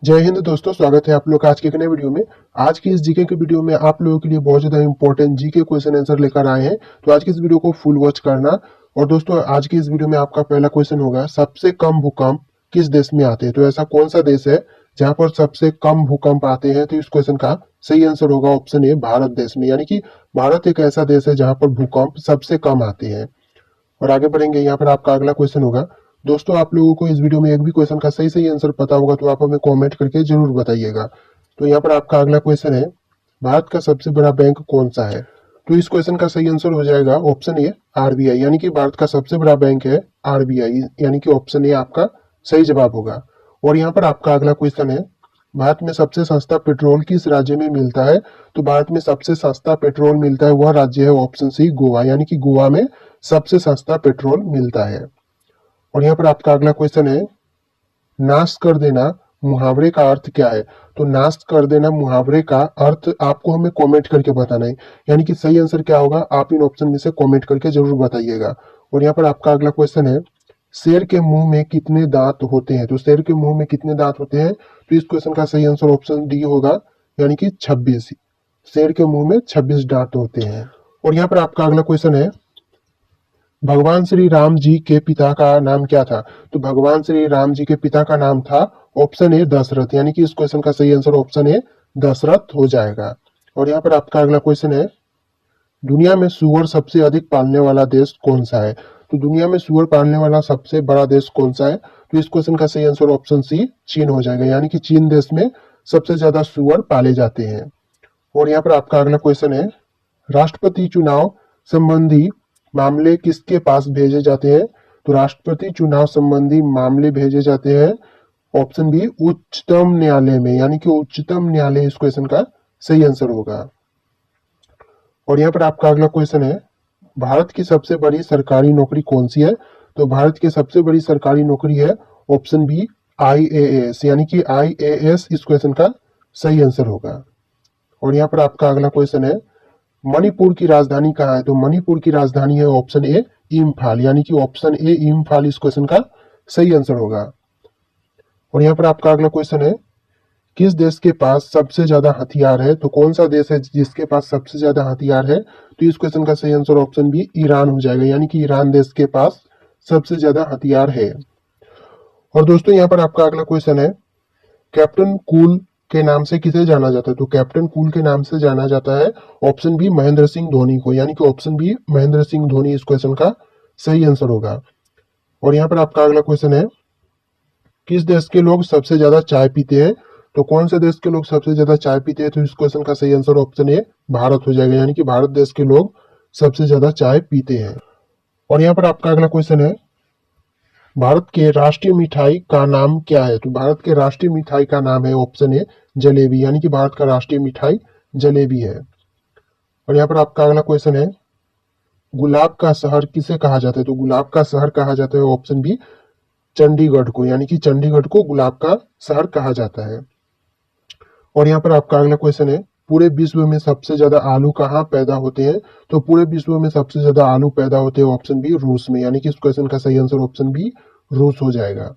जय हिंद दोस्तों, स्वागत है आप लोग का आज के एक नए वीडियो में। आज की इस जीके के वीडियो में आप लोगों के लिए बहुत ज्यादा इंपॉर्टेंट जीके क्वेश्चन आंसर लेकर आए हैं। तो आज की इस वीडियो को फुल वॉच करना। और दोस्तों, आज की इस वीडियो में आपका पहला क्वेश्चन होगा, सबसे कम भूकंप किस देश में आते हैं। तो ऐसा कौन सा देश है जहां पर सबसे कम भूकंप आते हैं। तो इस क्वेश्चन का सही आंसर होगा ऑप्शन ए, भारत देश में। यानी कि भारत एक ऐसा देश है जहां पर भूकंप सबसे कम आते हैं। और आगे बढ़ेंगे, यहाँ पर आपका अगला क्वेश्चन होगा। दोस्तों, आप लोगों को इस वीडियो में एक भी क्वेश्चन का सही सही आंसर पता होगा तो आप हमें कमेंट करके जरूर बताइएगा। तो यहाँ पर आपका अगला क्वेश्चन है, भारत का सबसे बड़ा बैंक कौन सा है। तो इस क्वेश्चन का सही आंसर हो जाएगा ऑप्शन ए, आरबीआई। यानी कि भारत का सबसे बड़ा बैंक है आरबीआई, यानी कि ऑप्शन ए आपका सही जवाब होगा। और यहाँ पर आपका अगला क्वेश्चन है, भारत में सबसे सस्ता पेट्रोल किस राज्य में मिलता है। तो भारत में सबसे सस्ता पेट्रोल मिलता है वह राज्य है ऑप्शन सी, गोवा। यानी कि गोवा में सबसे सस्ता पेट्रोल मिलता है। और यहाँ पर आपका अगला क्वेश्चन है, नाश कर देना मुहावरे का अर्थ क्या है। तो नाश कर देना मुहावरे का अर्थ आपको हमें कमेंट करके बताना है। यानी कि सही आंसर क्या होगा, आप इन ऑप्शन में से कमेंट करके जरूर बताइएगा। और यहाँ पर आपका अगला क्वेश्चन है, शेर के मुंह में कितने दांत होते हैं। तो शेर के मुंह में कितने दांत होते हैं। तो इस क्वेश्चन का सही आंसर ऑप्शन डी होगा, यानी कि 26। शेर के मुंह में 26 दांत होते हैं। और यहाँ पर आपका अगला क्वेश्चन है, भगवान श्री राम जी के पिता का नाम क्या था। तो भगवान श्री राम जी के पिता का नाम था ऑप्शन ए, दशरथ। यानी कि इस क्वेश्चन का सही आंसर ऑप्शन ए, दशरथ हो जाएगा। और यहाँ पर आपका अगला क्वेश्चन है, दुनिया में सुअर सबसे अधिक पालने वाला देश कौन सा है। तो दुनिया में सुअर पालने वाला सबसे बड़ा देश कौन सा है। तो इस क्वेश्चन का सही आंसर ऑप्शन सी, चीन हो जाएगा। यानी कि चीन देश में सबसे ज्यादा सुअर पाले जाते हैं। और यहाँ पर आपका अगला क्वेश्चन है, राष्ट्रपति चुनाव संबंधी मामले किसके पास भेजे जाते हैं। तो राष्ट्रपति चुनाव संबंधी मामले भेजे जाते हैं ऑप्शन बी, उच्चतम न्यायालय में। यानी कि उच्चतम न्यायालय इस क्वेश्चन का सही आंसर होगा। और यहाँ पर आपका अगला क्वेश्चन है, भारत की सबसे बड़ी सरकारी नौकरी कौन सी है। तो भारत की सबसे बड़ी सरकारी नौकरी है ऑप्शन बी, आईएएस। यानी कि आईएएस इस क्वेश्चन का सही आंसर होगा। और यहाँ पर आपका अगला क्वेश्चन है, मणिपुर की राजधानी कहाँ है। तो मणिपुर की राजधानी है ऑप्शन ए, इम्फाल। यानी कि ऑप्शन ए, इम्फाल इस क्वेश्चन का सही आंसर होगा। और यहाँ पर आपका अगला क्वेश्चन है, किस देश के पास सबसे ज्यादा हथियार है। तो कौन सा देश है जिसके पास सबसे ज्यादा हथियार है। तो इस क्वेश्चन का सही आंसर ऑप्शन बी, ईरान हो जाएगा। यानी कि ईरान देश के पास सबसे ज्यादा हथियार है। और दोस्तों, यहाँ पर आपका अगला क्वेश्चन है, कैप्टन कूल के नाम से किसे जाना जाता है। तो कैप्टन कूल के नाम से जाना जाता है ऑप्शन बी, महेंद्र सिंह धोनी को। यानी कि ऑप्शन बी, महेंद्र सिंह धोनी इस क्वेश्चन का सही आंसर होगा। और यहाँ पर आपका अगला क्वेश्चन है, किस देश के लोग सबसे ज्यादा चाय पीते हैं। तो कौन से देश के लोग सबसे ज्यादा चाय पीते हैं। तो इस क्वेश्चन का सही आंसर ऑप्शन ए, भारत हो जाएगा। यानी कि भारत देश के लोग सबसे ज्यादा चाय पीते हैं। और यहाँ पर आपका अगला क्वेश्चन है, भारत के राष्ट्रीय मिठाई का नाम क्या है। तो भारत के राष्ट्रीय मिठाई का नाम है ऑप्शन ए, जलेबी। यानी कि भारत का राष्ट्रीय मिठाई जलेबी है। और यहाँ पर आपका अगला क्वेश्चन है, गुलाब का शहर किसे कहा जाता है। तो गुलाब का शहर कहा जाता है ऑप्शन बी, चंडीगढ़ को। यानी कि चंडीगढ़ को गुलाब का शहर कहा जाता है। और यहाँ पर आपका अगला क्वेश्चन है, पूरे विश्व में सबसे ज्यादा आलू कहाँ पैदा होते हैं। तो पूरे विश्व में सबसे ज्यादा आलू पैदा होते हैं ऑप्शन बी, रूस में। यानी कि इस क्वेश्चन का सही आंसर ऑप्शन बी, रूस हो जाएगा।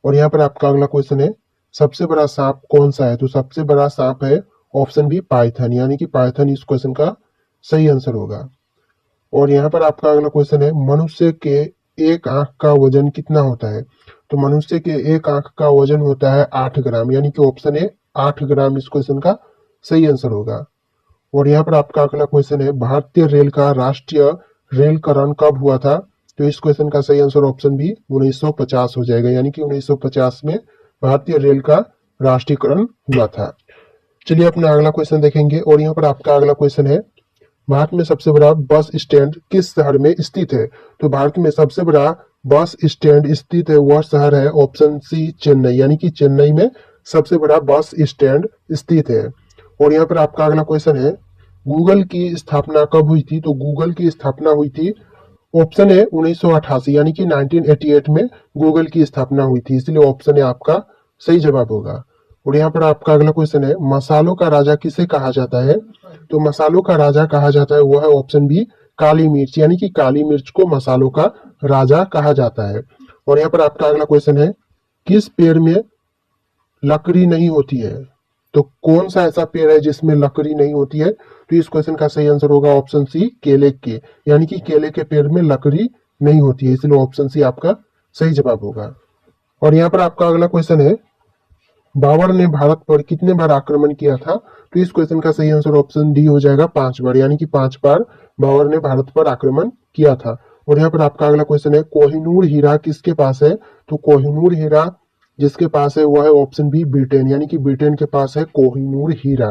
और यहाँ पर आपका अगला क्वेश्चन है, सबसे बड़ा सांप कौन सा है। तो सबसे बड़ा सांप है ऑप्शन बी, पाइथन। यानी कि पाइथन इस क्वेश्चन का सही आंसर होगा। और यहाँ पर आपका अगला क्वेश्चन है, मनुष्य के एक आंख का वजन कितना होता है। तो मनुष्य के एक आंख का वजन होता है 8 ग्राम। यानी कि ऑप्शन ए, 8 ग्राम इस क्वेश्चन का सही आंसर होगा। और यहाँ पर आपका अगला क्वेश्चन है, भारतीय रेल का राष्ट्रीय रेलकरण कब हुआ था। तो इस क्वेश्चन का सही आंसर ऑप्शन बी, 1950 हो जाएगा। यानी कि 1950 में भारतीय रेल का राष्ट्रीयकरण हुआ था। चलिए अपना अगला क्वेश्चन देखेंगे। और यहाँ पर आपका अगला क्वेश्चन है, भारत में सबसे बड़ा बस स्टैंड किस शहर में स्थित है। तो भारत में सबसे बड़ा बस स्टैंड स्थित है वह शहर है ऑप्शन सी, चेन्नई। यानी कि चेन्नई में सबसे बड़ा बस स्टैंड स्थित है। और यहाँ पर आपका अगला क्वेश्चन है, गूगल की स्थापना कब हुई थी। तो गूगल की स्थापना हुई थी ऑप्शन है 1988। यानी कि 1988 में गूगल की स्थापना हुई थी, इसलिए ऑप्शन है आपका सही जवाब होगा। और यहाँ पर आपका अगला क्वेश्चन है, मसालों का राजा किसे कहा जाता है। तो मसालों का राजा कहा जाता है वह है ऑप्शन बी, काली मिर्च। यानी कि काली मिर्च को मसालों का राजा कहा जाता है। और यहाँ पर आपका अगला क्वेश्चन है, किस पेड़ में लकड़ी नहीं होती है। तो कौन सा ऐसा पेड़ है जिसमें लकड़ी नहीं होती है? तो इस क्वेश्चन का सही आंसर होगा ऑप्शन सी, केले के। यानी कि केले के पेड़ में लकड़ी नहीं होती है, इसलिए ऑप्शन सी आपका सही जवाब होगा। और यहाँ पर आपका अगला क्वेश्चन है, बाबर ने भारत पर कितने बार आक्रमण किया था? तो इस क्वेश्चन का सही आंसर ऑप्शन डी हो जाएगा, 5 बार। यानी कि 5 बार बाबर ने भारत पर आक्रमण किया था। और यहाँ पर आपका अगला क्वेश्चन है, कोहिनूर हीरा किसके पास है? तो कोहिनूर हीरा जिसके पास है वह है ऑप्शन बी, ब्रिटेन। यानी कि ब्रिटेन के पास है कोहिनूर हीरा।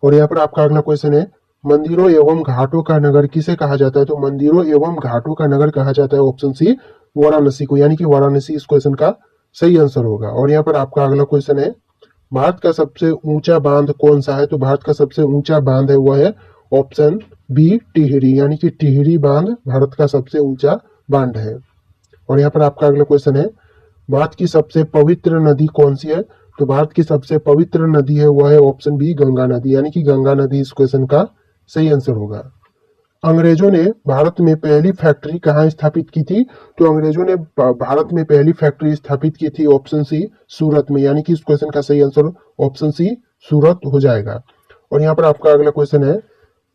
और यहाँ पर आपका अगला क्वेश्चन है, मंदिरों एवं घाटों का नगर किसे कहा जाता है? तो मंदिरों एवं घाटों का नगर कहा जाता है ऑप्शन सी, वाराणसी को। यानी कि वाराणसी इस क्वेश्चन का सही आंसर होगा। और यहाँ पर आपका अगला क्वेश्चन है, भारत का सबसे ऊंचा बांध कौन सा है? तो भारत का सबसे ऊंचा बांध है वह है ऑप्शन बी, टिहरी। यानी कि टिहरी बांध भारत का सबसे ऊंचा बांध है। और यहाँ पर आपका अगला क्वेश्चन है, भारत की सबसे पवित्र नदी कौन सी है? तो भारत की सबसे पवित्र नदी है वह है ऑप्शन बी, गंगा नदी। यानी कि गंगा नदी इस क्वेश्चन का सही आंसर होगा। अंग्रेजों ने भारत में पहली फैक्ट्री कहाँ स्थापित की थी? तो अंग्रेजों ने भारत में पहली फैक्ट्री स्थापित की थी ऑप्शन सी, सूरत में। यानी कि इस क्वेश्चन का सही आंसर ऑप्शन सी, सूरत हो जाएगा। और यहाँ पर आपका अगला क्वेश्चन है,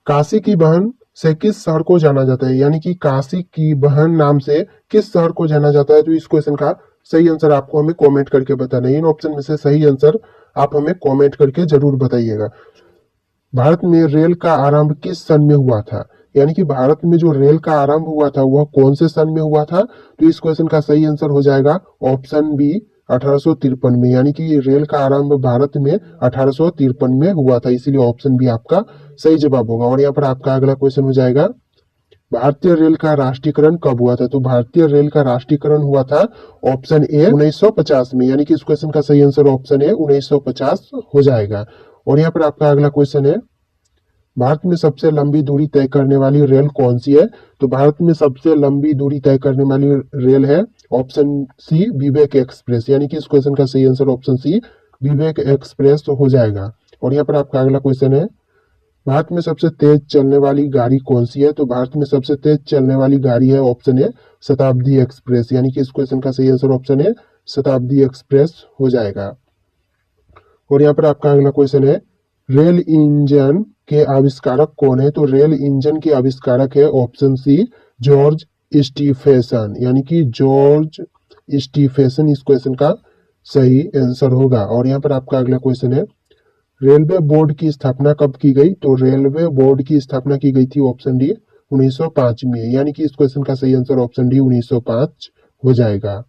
काशी की बहन से किस शहर को जाना जाता है? यानी कि काशी की बहन नाम से किस शहर को जाना जाता है? तो इस क्वेश्चन का सही आंसर आपको हमें कमेंट करके बताना है। इन ऑप्शन में से सही आंसर आप हमें कमेंट करके जरूर बताइएगा। भारत में रेल का आरंभ किस सन में हुआ था? यानी कि भारत में जो रेल का आरंभ हुआ था वह कौन से सन में हुआ था? तो इस क्वेश्चन का सही आंसर हो जाएगा ऑप्शन बी, 1853 में। यानी कि रेल का आरंभ भारत में 1853 में हुआ था, इसीलिए ऑप्शन बी आपका सही जवाब होगा। और यहाँ पर आपका अगला क्वेश्चन हो जाएगा, भारतीय रेल का राष्ट्रीयकरण कब हुआ था? तो भारतीय रेल का राष्ट्रीयकरण हुआ था ऑप्शन ए, 1950 में। यानी कि इस क्वेश्चन का सही आंसर ऑप्शन ए, 1950 हो जाएगा। और यहाँ पर आपका अगला क्वेश्चन है, भारत में सबसे लंबी दूरी तय करने वाली रेल कौन सी है? तो भारत में सबसे लंबी दूरी तय करने वाली रेल है ऑप्शन सी, विवेक एक्सप्रेस। यानी कि इस क्वेश्चन का सही आंसर ऑप्शन सी, विवेक एक्सप्रेस हो जाएगा। और यहाँ पर आपका अगला क्वेश्चन है, भारत में सबसे तेज चलने वाली गाड़ी कौन सी है? तो भारत में सबसे तेज चलने वाली गाड़ी है ऑप्शन ए, शताब्दी एक्सप्रेस। यानी कि इस क्वेश्चन का सही आंसर ऑप्शन ए, शताब्दी एक्सप्रेस हो जाएगा। और यहाँ पर आपका अगला क्वेश्चन है, रेल इंजन के आविष्कारक कौन है? तो रेल इंजन के आविष्कारक है ऑप्शन सी, जॉर्ज स्टीफेसन। यानी कि जॉर्ज स्टीफेसन इस क्वेश्चन का सही आंसर होगा। और यहाँ पर आपका अगला क्वेश्चन है, रेलवे बोर्ड की स्थापना कब की गई? तो रेलवे बोर्ड की स्थापना की गई थी ऑप्शन डी, 1905 में। यानी कि इस क्वेश्चन का सही आंसर ऑप्शन डी, 1905 हो जाएगा।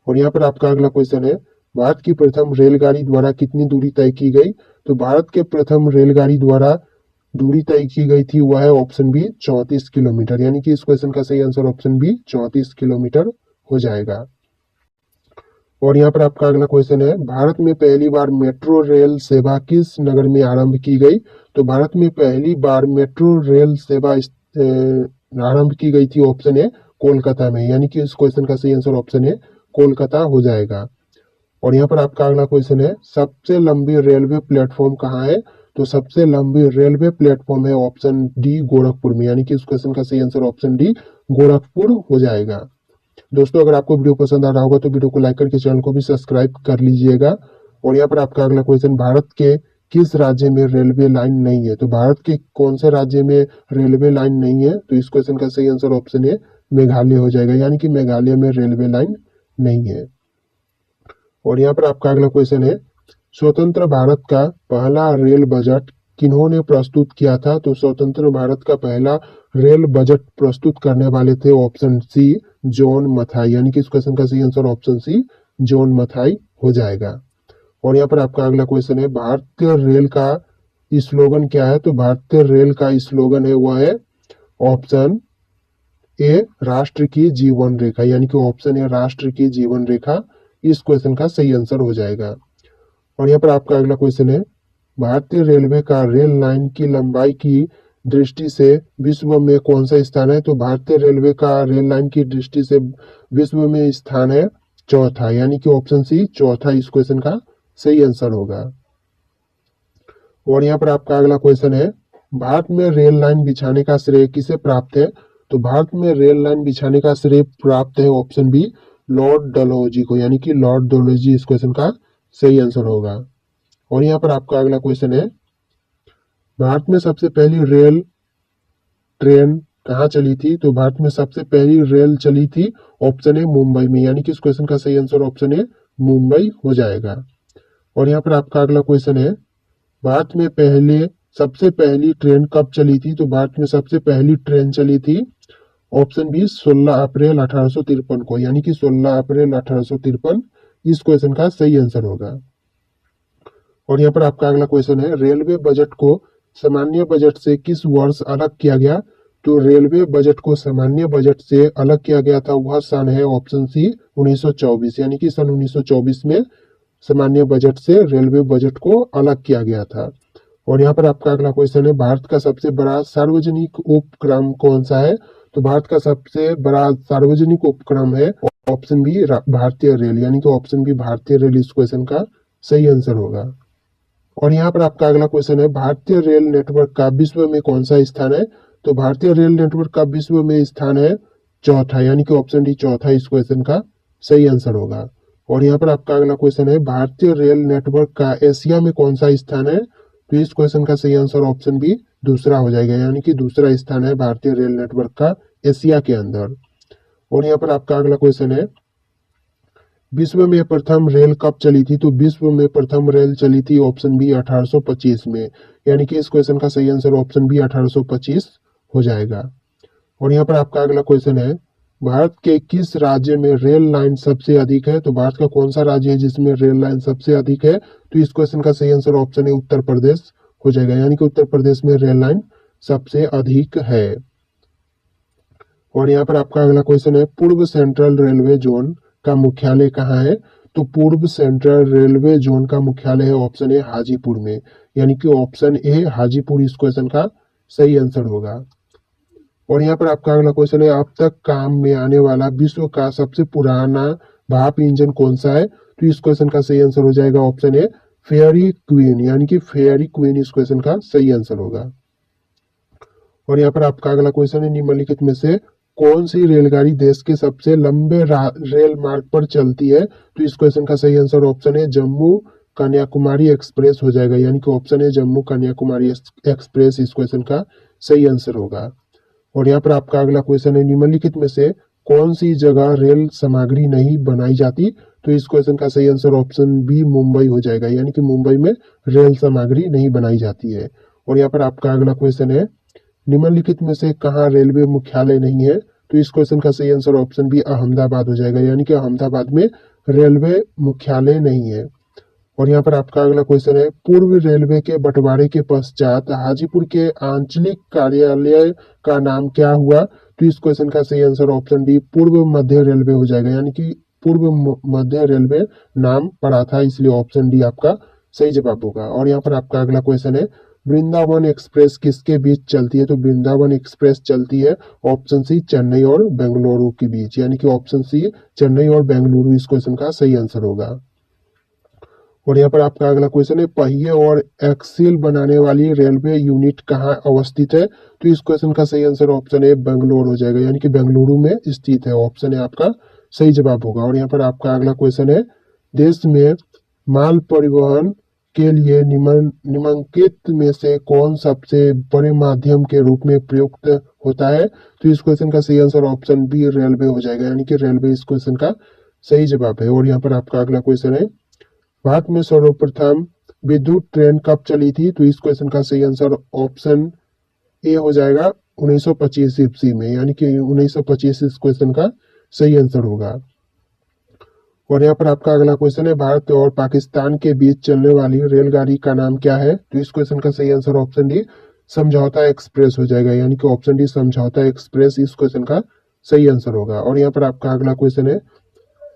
और यहाँ पर आपका अगला क्वेश्चन है, भारत की प्रथम रेलगाड़ी द्वारा कितनी दूरी तय की गई? तो भारत के प्रथम रेलगाड़ी द्वारा दूरी तय की गई थी वह है ऑप्शन बी, 34 किलोमीटर। यानी कि इस क्वेश्चन का सही आंसर ऑप्शन बी, 34 किलोमीटर हो जाएगा। और यहाँ पर आपका अगला क्वेश्चन है, भारत में पहली बार मेट्रो रेल सेवा किस नगर में आरंभ की गई? तो भारत में पहली बार मेट्रो रेल सेवा आरंभ की गई थी ऑप्शन ए, कोलकाता में। यानी कि इस क्वेश्चन का सही आंसर ऑप्शन ए, कोलकाता हो जाएगा। और यहाँ पर आपका अगला क्वेश्चन है, सबसे लंबी रेलवे प्लेटफॉर्म कहाँ है? तो सबसे लंबी रेलवे प्लेटफॉर्म है ऑप्शन डी, गोरखपुर में। यानी कि इस क्वेश्चन का सही आंसर ऑप्शन डी, गोरखपुर हो जाएगा। दोस्तों अगर आपको वीडियो पसंद आ रहा होगा तो वीडियो को लाइक करके चैनल को भी सब्सक्राइब कर लीजिएगा। और यहाँ पर आपका अगला क्वेश्चन, भारत के किस राज्य में रेलवे लाइन नहीं है? तो भारत के कौन से राज्य में रेलवे लाइन नहीं है? तो इस क्वेश्चन का सही आंसर ऑप्शन है, मेघालय हो जाएगा। यानी कि मेघालय में रेलवे लाइन नहीं है। और यहाँ पर आपका अगला क्वेश्चन है, स्वतंत्र भारत का पहला रेल बजट किन्होंने प्रस्तुत किया था? तो स्वतंत्र भारत का पहला रेल बजट प्रस्तुत करने वाले थे ऑप्शन सी, जॉन मथाई। यानी कि इस क्वेश्चन का सही answer option C, John Mathai हो जाएगा। और यहाँ पर आपका अगला क्वेश्चन है, भारतीय रेल का स्लोगन क्या है? तो भारतीय रेल का स्लोगन है वह है ऑप्शन ए, राष्ट्र की जीवन रेखा। यानी कि ऑप्शन ए, राष्ट्र की जीवन रेखा इस क्वेश्चन का सही आंसर हो जाएगा। और यहाँ पर आपका अगला क्वेश्चन है, भारतीय रेलवे का रेल लाइन की लंबाई की दृष्टि से विश्व में कौन सा स्थान है? तो भारतीय रेलवे का रेल लाइन की दृष्टि से विश्व में स्थान है चौथा। यानी कि ऑप्शन सी, चौथा इस क्वेश्चन का सही आंसर होगा। और यहाँ पर आपका अगला क्वेश्चन है, भारत में रेल लाइन बिछाने का श्रेय किसे प्राप्त है? तो भारत में रेल लाइन बिछाने का श्रेय प्राप्त है ऑप्शन बी, लॉर्ड डलहौजी को। यानी कि लॉर्ड डलहौजी इस क्वेश्चन का सही आंसर होगा। और यहाँ पर आपका अगला क्वेश्चन है, भारत में सबसे पहली रेल ट्रेन कहाँ चली थी? तो भारत में सबसे पहली रेल चली थी, ऑप्शन है मुंबई में, यानी कि इस क्वेश्चन का सही आंसर ऑप्शन है मुंबई हो जाएगा। और यहाँ पर आपका अगला क्वेश्चन है, भारत में सबसे पहली ट्रेन कब चली थी? तो भारत में सबसे पहली ट्रेन चली थी, ऑप्शन बी 16 अप्रैल 1853 को, यानी कि 16 अप्रैल 1853 इस क्वेश्चन का सही आंसर होगा। और यहाँ पर आपका अगला क्वेश्चन है, रेलवे बजट को सामान्य बजट से किस वर्ष अलग किया गया? तो रेलवे बजट को सामान्य बजट से अलग किया गया था, वह सन है ऑप्शन सी 1924, यानी कि सन 1924 में सामान्य बजट से रेलवे बजट को अलग किया गया था। और यहाँ पर आपका अगला क्वेश्चन है, भारत का सबसे बड़ा सार्वजनिक उपक्रम कौन सा है? तो भारत का सबसे बड़ा सार्वजनिक उपक्रम है ऑप्शन बी भारतीय रेल, यानी कि ऑप्शन बी भारतीय रेल इस क्वेश्चन का सही आंसर होगा। और यहाँ पर आपका अगला क्वेश्चन है, भारतीय रेल नेटवर्क का विश्व में कौन सा स्थान है? तो भारतीय रेल नेटवर्क का विश्व में स्थान है चौथा, यानी कि ऑप्शन डी चौथा इस क्वेश्चन का सही आंसर होगा। और यहाँ पर आपका अगला क्वेश्चन है, भारतीय रेल नेटवर्क का एशिया में कौन सा स्थान है? तो इस क्वेश्चन का सही आंसर ऑप्शन बी दूसरा हो जाएगा, यानी कि दूसरा स्थान है भारतीय रेल नेटवर्क का एशिया के अंदर। और यहाँ पर आपका अगला क्वेश्चन है, विश्व में प्रथम रेल कब चली थी? तो विश्व में प्रथम रेल चली थी ऑप्शन बी 1825 में, यानी कि इस क्वेश्चन का सही आंसर ऑप्शन बी 1825 हो जाएगा। और यहाँ पर आपका अगला क्वेश्चन है, भारत के किस राज्य में रेल लाइन सबसे अधिक है? तो भारत का कौन सा राज्य है जिसमें रेल लाइन सबसे अधिक है? तो इस क्वेश्चन का सही आंसर ऑप्शन है उत्तर प्रदेश हो जाएगा, यानी कि उत्तर प्रदेश में रेल लाइन सबसे अधिक है। और यहाँ पर आपका अगला क्वेश्चन है, पूर्व सेंट्रल रेलवे जोन का मुख्यालय कहाँ है? तो पूर्व सेंट्रल रेलवे जोन का मुख्यालय है ऑप्शन ए हाजीपुर में, यानी कि ऑप्शन ए हाजीपुर इस क्वेश्चन का सही आंसर होगा। और यहाँ पर आपका अगला क्वेश्चन है, अब तक काम में आने वाला विश्व का सबसे पुराना भाप इंजन कौन सा है? तो इस क्वेश्चन का सही आंसर हो जाएगा ऑप्शन ए फेयरी क्वीन, यानी कि फेयरी क्वीन इस क्वेश्चन का सही आंसर होगा। और यहाँ पर आपका अगला क्वेश्चन है, निम्नलिखित में से कौन सी रेलगाड़ी देश के सबसे लंबे रेल मार्ग पर चलती है? तो इस क्वेश्चन का सही आंसर ऑप्शन है जम्मू कन्याकुमारी एक्सप्रेस हो जाएगा, यानी कि ऑप्शन है जम्मू कन्याकुमारी एक्सप्रेस इस क्वेश्चन का सही आंसर होगा। और यहाँ पर आपका अगला क्वेश्चन है, निम्नलिखित में से कौन सी जगह रेल सामग्री नहीं बनाई जाती? तो इस क्वेश्चन का सही आंसर ऑप्शन बी मुंबई हो जाएगा, यानी कि मुंबई में रेल सामग्री नहीं बनाई जाती है। और यहाँ पर आपका अगला क्वेश्चन है, निम्नलिखित में से कहाँ रेलवे मुख्यालय नहीं है? तो इस क्वेश्चन का सही आंसर ऑप्शन बी अहमदाबाद हो जाएगा, यानी कि अहमदाबाद में रेलवे मुख्यालय नहीं है। और यहाँ पर आपका अगला क्वेश्चन है, पूर्व रेलवे के बंटवारे के पश्चात हाजीपुर के आंचलिक कार्यालय का नाम क्या हुआ? तो इस क्वेश्चन का सही आंसर ऑप्शन डी पूर्व मध्य रेलवे हो जाएगा, यानी कि पूर्व मध्य रेलवे नाम पड़ा था, इसलिए ऑप्शन डी आपका सही जवाब होगा। और यहाँ पर आपका अगला क्वेश्चन है, वृंदावन एक्सप्रेस किसके बीच चलती है? तो वृंदावन एक्सप्रेस चलती है ऑप्शन सी चेन्नई और बेंगलुरु के बीच, यानी कि ऑप्शन सी चेन्नई और बेंगलुरु इस क्वेश्चन का सही आंसर होगा। और यहाँ पर आपका अगला क्वेश्चन है, पहिए और एक्सिल बनाने वाली रेलवे यूनिट कहाँ अवस्थित है? तो इस क्वेश्चन का सही आंसर ऑप्शन है बेंगलुरु हो जाएगा, यानी कि बेंगलुरु में स्थित है, ऑप्शन है आपका सही जवाब होगा। और यहाँ पर आपका अगला क्वेश्चन है, देश में माल परिवहन के लिए निम्नलिखित में से कौन सबसे बड़े माध्यम के रूप में प्रयुक्त होता है? तो इस क्वेश्चन का सही आंसर ऑप्शन बी रेलवे हो जाएगा, यानी कि रेलवे इस क्वेश्चन का सही जवाब है। और यहाँ पर आपका अगला क्वेश्चन है, भारत में सर्वप्रथम विद्युत ट्रेन कब चली थी? तो इस क्वेश्चन का सही आंसर ऑप्शन ए हो जाएगा 1925 ईस्वी में, यानी कि 1925 इस क्वेश्चन का सही आंसर होगा। और यहाँ पर आपका अगला क्वेश्चन है, भारत और पाकिस्तान के बीच चलने वाली रेलगाड़ी का नाम क्या है? तो इस क्वेश्चन का सही आंसर ऑप्शन डी समझौता एक्सप्रेस हो जाएगा, यानी कि ऑप्शन डी समझौता एक्सप्रेस इस क्वेश्चन का सही आंसर होगा। और यहाँ पर आपका अगला क्वेश्चन है,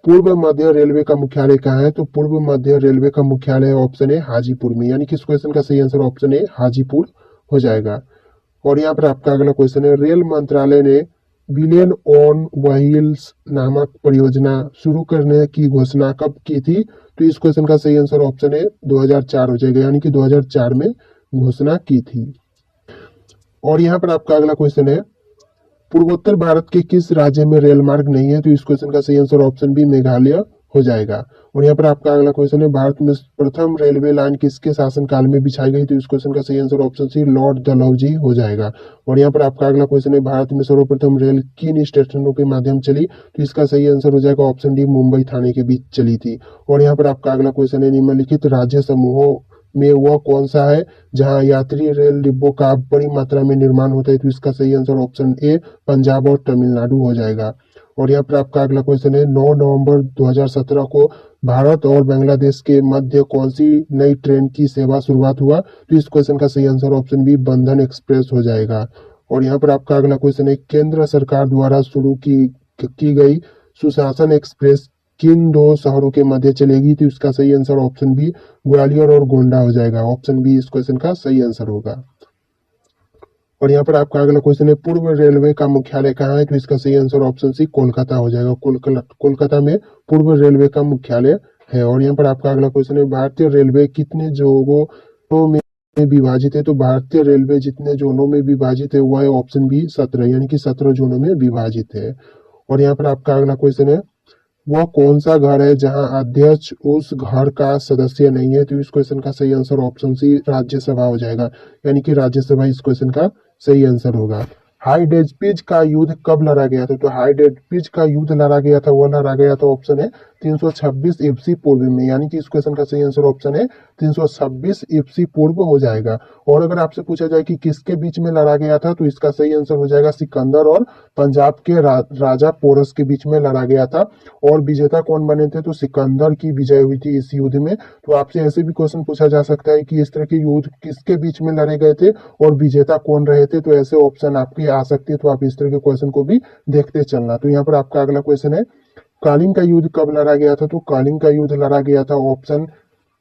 पूर्व मध्य रेलवे का मुख्यालय कहाँ है? तो पूर्व मध्य रेलवे का मुख्यालय ऑप्शन है हाजीपुर में, यानी कि इस क्वेश्चन का सही आंसर ऑप्शन है हाजीपुर हो जाएगा। और यहाँ पर आपका अगला क्वेश्चन है, रेल मंत्रालय ने बिलियन ऑन व्हील्स नामक परियोजना शुरू करने की घोषणा कब की थी? तो इस क्वेश्चन का सही आंसर ऑप्शन है 2004 हो जाएगा, यानी कि 2004 में घोषणा की थी। और यहाँ पर आपका अगला क्वेश्चन है, पूर्वोत्तर भारत के किस राज्य में रेल मार्ग नहीं है? तो इस क्वेश्चन का सही आंसर ऑप्शन बी मेघालय हो जाएगा। और यहाँ पर आपका अगला क्वेश्चन है, भारत में प्रथम रेलवे लाइन किसके शासनकाल में बिछाई गई? तो इस क्वेश्चन का सही answer option C Lord Dalhousie हो जाएगा। और यहाँ पर आपका अगला क्वेश्चन है, भारत में सर्वप्रथम रेल किन स्टेशनों के माध्यम चली? तो इसका सही आंसर हो जाएगा ऑप्शन डी मुंबई थाने के बीच चली थी। और यहाँ पर आपका अगला क्वेश्चन है, निम्नलिखित राज्य समूहों में वह कौन सा है जहां यात्री रेल डिब्बों का बड़ी मात्रा में निर्माण होता है? तो इसका सही आंसर ऑप्शन ए पंजाब और तमिलनाडु हो जाएगा। और यहाँ पर आपका अगला क्वेश्चन है, 9 नवंबर 2017 को भारत और बांग्लादेश के मध्य कौन सी नई ट्रेन की सेवा शुरुआत हुआ? तो इस क्वेश्चन का सही आंसर ऑप्शन बी बंधन एक्सप्रेस हो जाएगा। और यहाँ पर आपका अगला क्वेश्चन है, केंद्र सरकार द्वारा शुरू की गई सुशासन एक्सप्रेस किन दो शहरों के मध्य चलेगी? तो इसका सही आंसर ऑप्शन बी ग्वालियर और गोंडा हो जाएगा। ऑप्शन बी इस क्वेश्चन का सही आंसर होगा। और यहाँ पर आपका अगला क्वेश्चन है, पूर्व रेलवे का मुख्यालय कहाँ है? तो इसका सही आंसर ऑप्शन सी कोलकाता हो जाएगा। कोलकाता में पूर्व रेलवे का मुख्यालय है। और यहाँ पर आपका अगला क्वेश्चन है, भारतीय रेलवे कितने जोनों में विभाजित है? तो भारतीय रेलवे जितने जोनों में विभाजित है वह है ऑप्शन बी 17, यानी कि 17 जोनों में विभाजित है। और यहाँ पर आपका अगला क्वेश्चन है, वह कौन सा घर है जहां अध्यक्ष उस घर का सदस्य नहीं है? तो इस क्वेश्चन का सही आंसर ऑप्शन सी राज्यसभा हो जाएगा, यानी कि राज्यसभा इस क्वेश्चन का सही आंसर होगा। हाइडेंज का युद्ध कब लड़ा गया था? तो हाइडेंज का युद्ध लड़ा गया था, वो लड़ा गया था ऑप्शन है 326 ईस्वी पूर्व में, यानी कि इस क्वेश्चन का सही आंसर ऑप्शन है 326 ईस्वी पूर्व हो जाएगा। और अगर आपसे पूछा जाए कि किसके बीच में लड़ा गया था, तो इसका सही आंसर हो जाएगा सिकंदर और पंजाब के राजा पोरस के बीच में लड़ा गया था। और विजेता कौन बने थे? तो सिकंदर की विजय हुई थी इस युद्ध में। तो आपसे ऐसे भी क्वेश्चन पूछा जा सकता है कि इस तरह के युद्ध किसके बीच में लड़े गए थे और विजेता कौन रहे थे? तो ऐसे ऑप्शन आपकी आ सकती है, तो आप इस तरह के क्वेश्चन को भी देखते चलना। तो यहाँ पर आपका अगला क्वेश्चन है, कालिंग का युद्ध कब लड़ा गया था? तो कालिंग का युद्ध लड़ा गया था ऑप्शन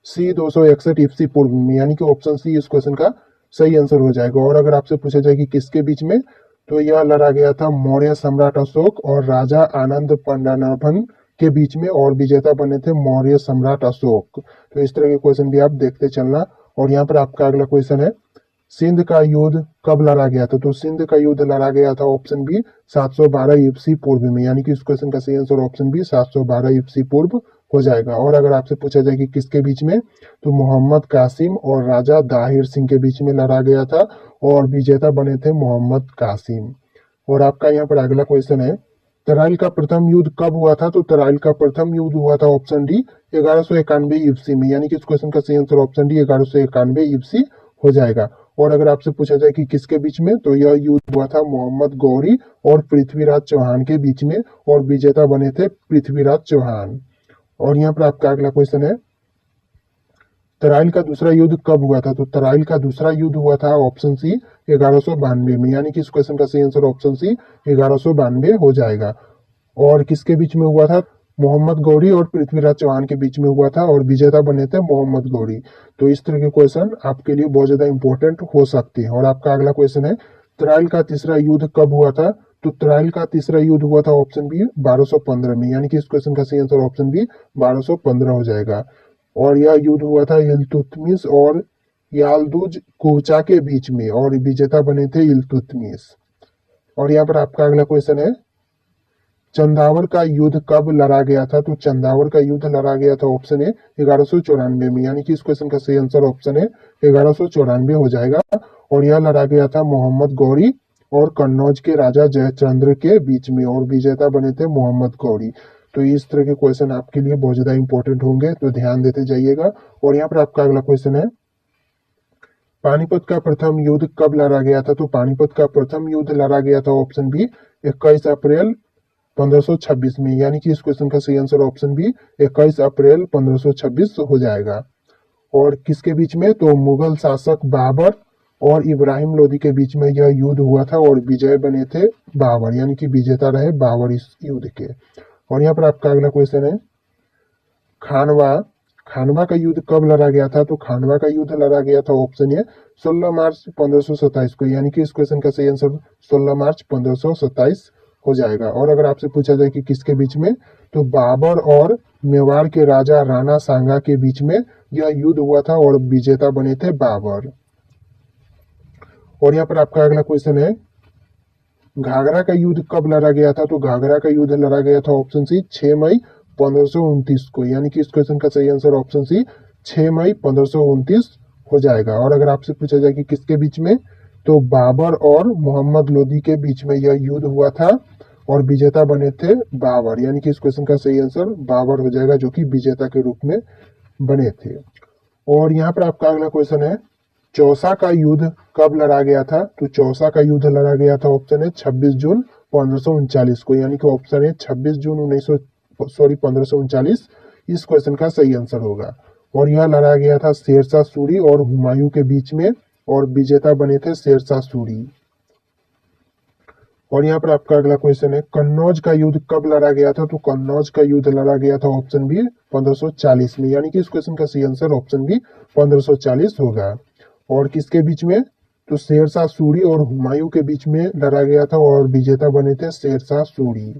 सी 261 ईस्वी पूर्व में, यानी कि ऑप्शन सी इस क्वेश्चन का सही आंसर हो जाएगा। और अगर आपसे पूछा जाए कि किसके बीच में, तो यह लड़ा गया था मौर्य सम्राट अशोक और राजा आनंद पद्मनाभन के बीच में, और विजेता बने थे मौर्य सम्राट अशोक। तो इस तरह के क्वेश्चन भी आप देखते चलना। और यहाँ पर आपका अगला क्वेश्चन है, सिंध का युद्ध कब लड़ा गया था? तो सिंध का युद्ध लड़ा गया था ऑप्शन बी 712 ईस्वी पूर्व में, यानी कि इस क्वेश्चन का सही आंसर ऑप्शन बी 712 ईस्वी पूर्व हो जाएगा। और अगर आपसे पूछा जाए कि किसके बीच में, तो मोहम्मद कासिम और राजा दाहिर सिंह के बीच में लड़ा गया था, और विजेता बने थे मोहम्मद कासिम। और आपका यहाँ पर अगला क्वेश्चन है, तराइल का प्रथम युद्ध कब हुआ था? तो तराइल का प्रथम युद्ध हुआ था ऑप्शन डी 1191 ईस्वी में, यानी कि इस क्वेश्चन का सही आंसर ऑप्शन डी 1191 ईस्वी हो जाएगा। और अगर आपसे पूछा जाए कि किसके बीच में, तो यह युद्ध हुआ था मोहम्मद गौरी और पृथ्वीराज चौहान के बीच में, और विजेता बने थे पृथ्वीराज चौहान। और यहाँ पर आपका अगला क्वेश्चन है, तराइल का दूसरा युद्ध कब हुआ था? तो तराइल का दूसरा युद्ध हुआ था ऑप्शन सी 1192 में, यानी कि इस क्वेश्चन का सही आंसर ऑप्शन सी 1192 हो जाएगा। और किसके बीच में हुआ था? मोहम्मद गौरी और पृथ्वीराज चौहान के बीच में हुआ था, और विजेता बने थे मोहम्मद गौरी। तो इस तरह के क्वेश्चन आपके लिए बहुत ज्यादा इंपॉर्टेंट हो सकते हैं। और आपका अगला क्वेश्चन है, तराइल का तीसरा युद्ध कब हुआ था? तो तराइल का तीसरा युद्ध हुआ था ऑप्शन बी 1215 में, यानी कि इस क्वेश्चन का सही आंसर ऑप्शन बी 1215 हो जाएगा। और यह युद्ध हुआ था इल्तुतमिश और याल्दुज कोचा के बीच में, और विजेता बने थे इल्तुतमिश। और यहाँ पर आपका अगला क्वेश्चन है, चंदावर का युद्ध कब लड़ा गया था? तो चंदावर का युद्ध लड़ा गया था ऑप्शन ए 1194 में, यानी कि इस क्वेश्चन का सही आंसर ऑप्शन है 1194 हो जाएगा। और यह लड़ा गया था मोहम्मद गौरी और कन्नौज के राजा जयचंद्र के बीच में, और विजेता बने थे मोहम्मद गौरी। तो इस तरह के क्वेश्चन आपके लिए बहुत ज्यादा इंपॉर्टेंट होंगे, तो ध्यान देते जाइएगा। और यहाँ पर आपका अगला क्वेश्चन है, पानीपत का प्रथम युद्ध कब लड़ा गया था? तो पानीपत का प्रथम युद्ध लड़ा गया था ऑप्शन बी 21 अप्रैल 1526 में, यानी कि इस क्वेश्चन का सही आंसर ऑप्शन बी 21 अप्रैल 1526 हो जाएगा। और किसके बीच में? तो मुगल शासक बाबर और इब्राहिम लोदी के बीच में यह युद्ध हुआ था, और विजय बने थे बाबर, यानी कि विजेता रहे बाबर इस युद्ध के। और यहाँ पर आपका अगला क्वेश्चन है, खानवा खानवा का युद्ध कब लड़ा गया था? तो खानवा का युद्ध लड़ा गया था ऑप्शन ए 16 मार्च 1527 को, यानी कि इस क्वेश्चन का सही आंसर 16 मार्च 1527 हो जाएगा। और अगर आपसे पूछा जाए कि किसके बीच में, तो बाबर और मेवाड़ के राजा राणा सांगा के बीच में यह युद्ध हुआ था, और विजेता बने थे बाबर। और यहाँ पर आपका अगला क्वेश्चन है, घाघरा का युद्ध कब लड़ा गया था? तो घाघरा का युद्ध लड़ा गया था ऑप्शन सी 6 मई 1529 को, यानी कि इस क्वेश्चन का सही आंसर ऑप्शन सी 6 मई 1529 हो जाएगा। और अगर आपसे पूछा जाए कि किसके बीच में, तो बाबर और मोहम्मद लोदी के बीच में यह युद्ध हुआ था और विजेता बने थे बाबर, यानी कि इस क्वेश्चन का सही आंसर बाबर हो जाएगा, जो कि विजेता के रूप में बने थे। और यहाँ पर आपका अगला क्वेश्चन है, चौसा का युद्ध कब लड़ा गया था? तो चौसा का युद्ध लड़ा गया था, ऑप्शन है 26 जून 1539 को, यानी कि ऑप्शन है 26 जून 1539 इस क्वेश्चन का सही आंसर होगा। और यह लड़ा गया था शेरशाह सूरी और हुमायूं के बीच में, और विजेता बने थे शेरशाह सूरी। और यहाँ पर आपका अगला क्वेश्चन है, कन्नौज का युद्ध कब लड़ा गया था? तो कन्नौज का युद्ध लड़ा गया था, ऑप्शन बी 1540 में, यानी कि इस क्वेश्चन का सही आंसर ऑप्शन बी 1540 होगा। और किसके बीच में? तो शेरशाह सूरी और हुमायूं के बीच में लड़ा गया था और विजेता बने थे शेरशाह सूरी।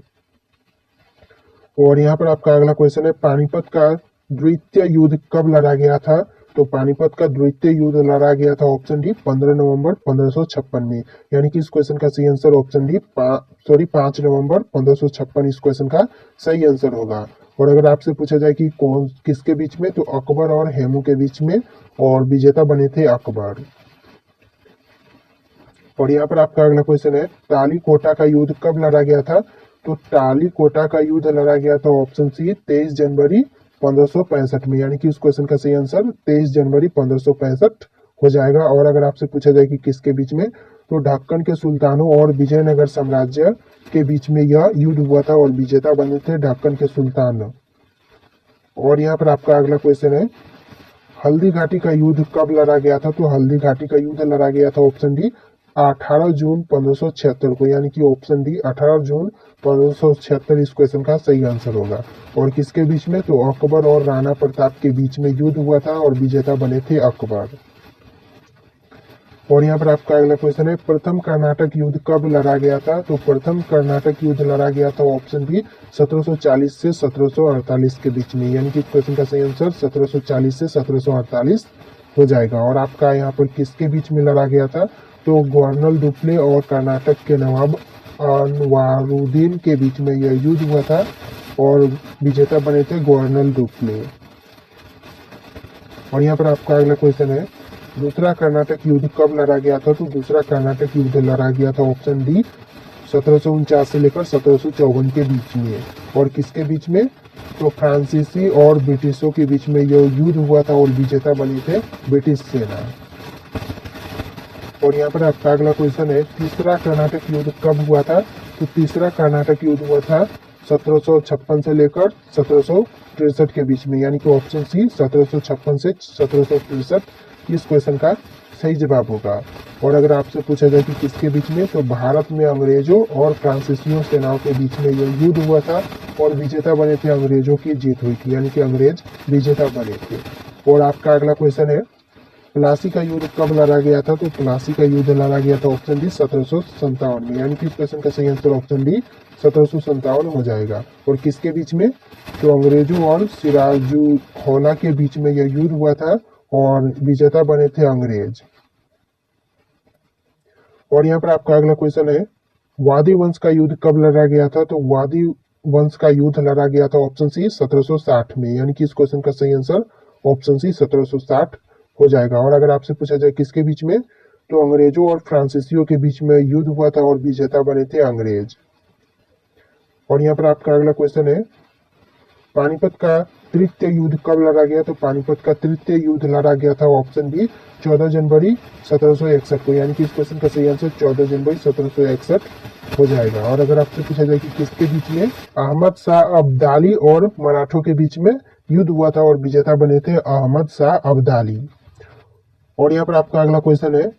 और यहाँ पर आपका अगला क्वेश्चन है, पानीपत का द्वितीय युद्ध कब लड़ा गया था? तो पानीपत का द्वितीय युद्ध लड़ा गया था, ऑप्शन डी 15 नवंबर 1556 में, यानी कि इस क्वेश्चन का सही आंसर ऑप्शन डी 5 नवंबर 1556 इस क्वेश्चन का सही आंसर होगा। और अगर आपसे पूछा जाए कि कौन किसके बीच में, तो अकबर और हेमू के बीच में, और विजेता बने थे अकबर। और यहाँ पर आपका अगला क्वेश्चन है, टाली कोटा का युद्ध कब लड़ा गया था? तो टाली कोटा का युद्ध लड़ा गया था, ऑप्शन सी 23 जनवरी 1565 में, यानी कि इस क्वेश्चन का सही आंसर 23 जनवरी 1565 हो जाएगा। और अगर आपसे पूछा जाए कि किसके बीच में, तो ढक्कन के सुल्तानों और विजयनगर साम्राज्य के बीच में यह युद्ध हुआ था और विजेता बने थे ढक्कन के सुल्तान। और यहाँ पर आपका अगला क्वेश्चन है, हल्दी घाटी का युद्ध कब लड़ा गया था? तो हल्दी घाटी का युद्ध लड़ा गया था, ऑप्शन डी 18 जून 1576 को, यानी कि ऑप्शन डी 18 जून 1576 इस क्वेश्चन का सही आंसर होगा। और किसके बीच में? तो अकबर और राणा प्रताप के बीच में युद्ध हुआ था और विजेता बने थे अकबर। और यहाँ पर आपका अगला क्वेश्चन है, प्रथम कर्नाटक युद्ध कब लड़ा गया था? तो प्रथम कर्नाटक युद्ध लड़ा गया था, ऑप्शन बी 1740 से 1748 के बीच में, यानी कि क्वेश्चन का सही आंसर 1740 से 1748 हो जाएगा। और आपका यहाँ पर किसके बीच में लड़ा गया था? तो गवर्नर डुप्ले और कर्नाटक के नवाब अनवारुद्दीन के बीच में यह युद्ध हुआ था और विजेता बने थे गवर्नर डुप्ले। और यहाँ पर आपका अगला क्वेश्चन है, दूसरा कर्नाटक युद्ध कब लड़ा गया था? तो दूसरा कर्नाटक युद्ध लड़ा गया था, ऑप्शन डी 1749 से लेकर 1754 के बीच में। और किसके बीच में? तो फ्रांसीसी और ब्रिटिशों के बीच में यह युद्ध हुआ था और विजेता बनी थे ब्रिटिश सेना। और यहाँ पर आपका अगला क्वेश्चन है, तीसरा कर्नाटक युद्ध कब हुआ था? तो तीसरा कर्नाटक युद्ध हुआ था 1756 से लेकर 1763 के बीच में, यानी कि ऑप्शन सी 1756 से 1763 इस क्वेश्चन का सही जवाब होगा। और अगर आपसे पूछा जाए कि किसके बीच में, तो भारत में अंग्रेजों और फ्रांसीसियों सेनाओं के बीच में यह युद्ध हुआ था और विजेता बने थे अंग्रेजों की जीत हुई थी, यानी कि अंग्रेज विजेता बने थे। और आपका अगला क्वेश्चन है, प्लासी का युद्ध कब लड़ा गया था? तो प्लासी का युद्ध लड़ा गया था, ऑप्शन डी 1757 में, यानी कि इस क्वेश्चन का सही आंसर ऑप्शन डी 1757 हो जाएगा। और किसके बीच में? तो अंग्रेजों और सिराजुद्दौला के बीच में यह युद्ध हुआ था और विजेता बने थे अंग्रेज। और यहाँ पर आपका अगला क्वेश्चन है, वादी वंश का युद्ध कब लड़ा गया था? तो वादी वंश का युद्ध लड़ा गया था, ऑप्शन सी 1760 में, यानी कि इस क्वेश्चन का सही आंसर ऑप्शन सी 1760 हो जाएगा। और अगर आपसे पूछा जाए किसके बीच में, तो अंग्रेजों और फ्रांसीसियों के बीच में युद्ध हुआ था और विजेता बने थे अंग्रेज। और यहाँ पर आपका अगला क्वेश्चन है, पानीपत का तृतीय युद्ध कब लड़ा गया? तो पानीपत का तृतीय युद्ध लड़ा गया था, ऑप्शन बी 14 जनवरी 1761 को, यानी कि इस क्वेश्चन का सही आंसर 14 जनवरी 1761 हो जाएगा। और अगर आपसे पूछा जाए कि किसके बीच में, अहमद शाह अब्दाली और मराठों के बीच में युद्ध हुआ था और विजेता बने थे अहमद शाह अब्दाली। और यहाँ पर आपका अगला क्वेश्चन है,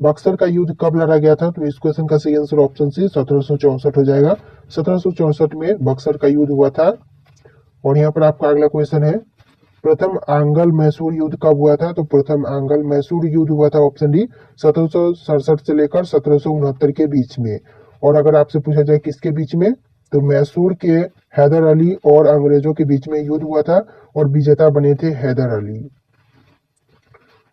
बक्सर का युद्ध कब लड़ा गया था? तो इस क्वेश्चन का सही आंसर ऑप्शन सी 1764 हो जाएगा। 1764 में बक्सर का युद्ध हुआ था। और यहाँ पर आपका अगला क्वेश्चन है, प्रथम आंगल मैसूर युद्ध कब हुआ था? तो प्रथम आंगल मैसूर युद्ध हुआ था, ऑप्शन डी 1767 से लेकर 1769 के बीच में। और अगर आपसे पूछा जाए किसके बीच में, तो मैसूर के हैदर अली और अंग्रेजों के बीच में युद्ध हुआ था और विजेता बने थे हैदर अली।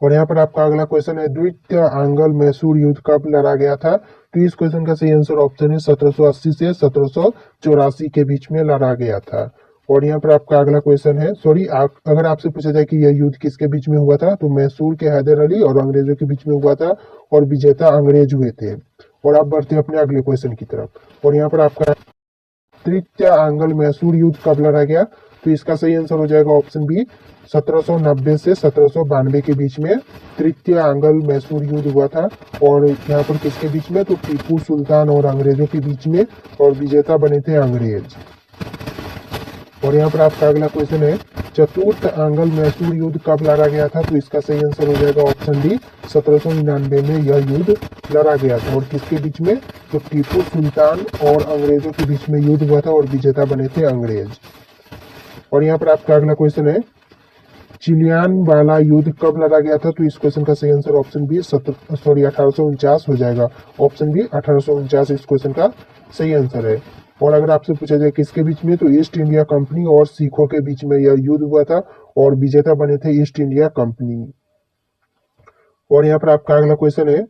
और यहाँ पर आपका अगला क्वेश्चन है, द्वितीय आंगल मैसूर युद्ध कब लड़ा गया था? तो इस क्वेश्चन का सही आंसर ऑप्शन है 1780 से 1784 के बीच में लड़ा गया था। और यहाँ पर आपका अगला क्वेश्चन है, सॉरी अगर आपसे पूछा जाए कि यह युद्ध किसके बीच में हुआ था, तो मैसूर के हैदर अली और अंग्रेजों के बीच में हुआ था और विजेता अंग्रेज हुए थे। और आप बढ़ते हैं अपने अगले क्वेश्चन की तरफ। और यहाँ पर आपका तृतीय आंग्ल मैसूर युद्ध कब लड़ा गया, तो इसका सही आंसर हो जाएगा ऑप्शन बी, 1790 से 1792 के बीच में तृतीय आंग्ल मैसूर युद्ध हुआ था। और यहाँ पर किसके बीच में, तो टीपू सुल्तान और अंग्रेजों के बीच में, और विजेता बने थे अंग्रेज। और यहाँ पर आपका अगला क्वेश्चन है, चतुर्थ आंग्ल मैसूर युद्ध कब लड़ा गया था, तो इसका सही आंसर हो जाएगा ऑप्शन डी, 1799 में यह युद्ध लड़ा गया था। और किसके बीच में, तो टीपू सुल्तान और अंग्रेजों के बीच में युद्ध हुआ था और विजेता बने थे अंग्रेज। और यहाँ पर आपका अगला क्वेश्चन है, चिलियान वाला युद्ध कब लड़ा गया था, तो इस क्वेश्चन का सही आंसर ऑप्शन बी 1849 हो जाएगा। ऑप्शन बी 1849 इस क्वेश्चन का सही आंसर है। और अगर आपसे पूछा जाए किसके बीच में, तो ईस्ट इंडिया कंपनी और सिखों के बीच में यह युद्ध हुआ था और विजेता बने थे ईस्ट इंडिया कंपनी। और यहाँ पर आपका अगला क्वेश्चन है,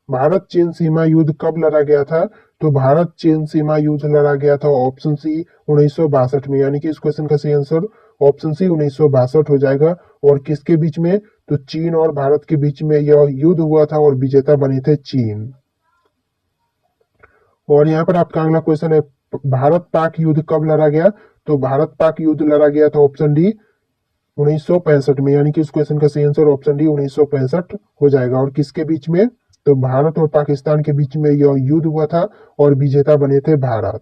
भारत चीन सीमा युद्ध कब लड़ा गया था, तो भारत चीन सीमा युद्ध लड़ा गया था ऑप्शन सी 1962 में, यानी कि इस क्वेश्चन का सही आंसर ऑप्शन सी 1962 हो जाएगा। और किसके बीच में, तो चीन और भारत के बीच में यह युद्ध हुआ था और विजेता बने थे चीन। और यहाँ पर आपका अगला क्वेश्चन है, भारत पाक युद्ध कब लड़ा गया, तो भारत पाक युद्ध लड़ा गया था ऑप्शन डी 1965 में, यानी कि इस क्वेश्चन का सही आंसर ऑप्शन डी 1965 हो जाएगा। और किसके बीच में, तो भारत और पाकिस्तान के बीच में यह युद्ध हुआ था और विजेता बने थे भारत।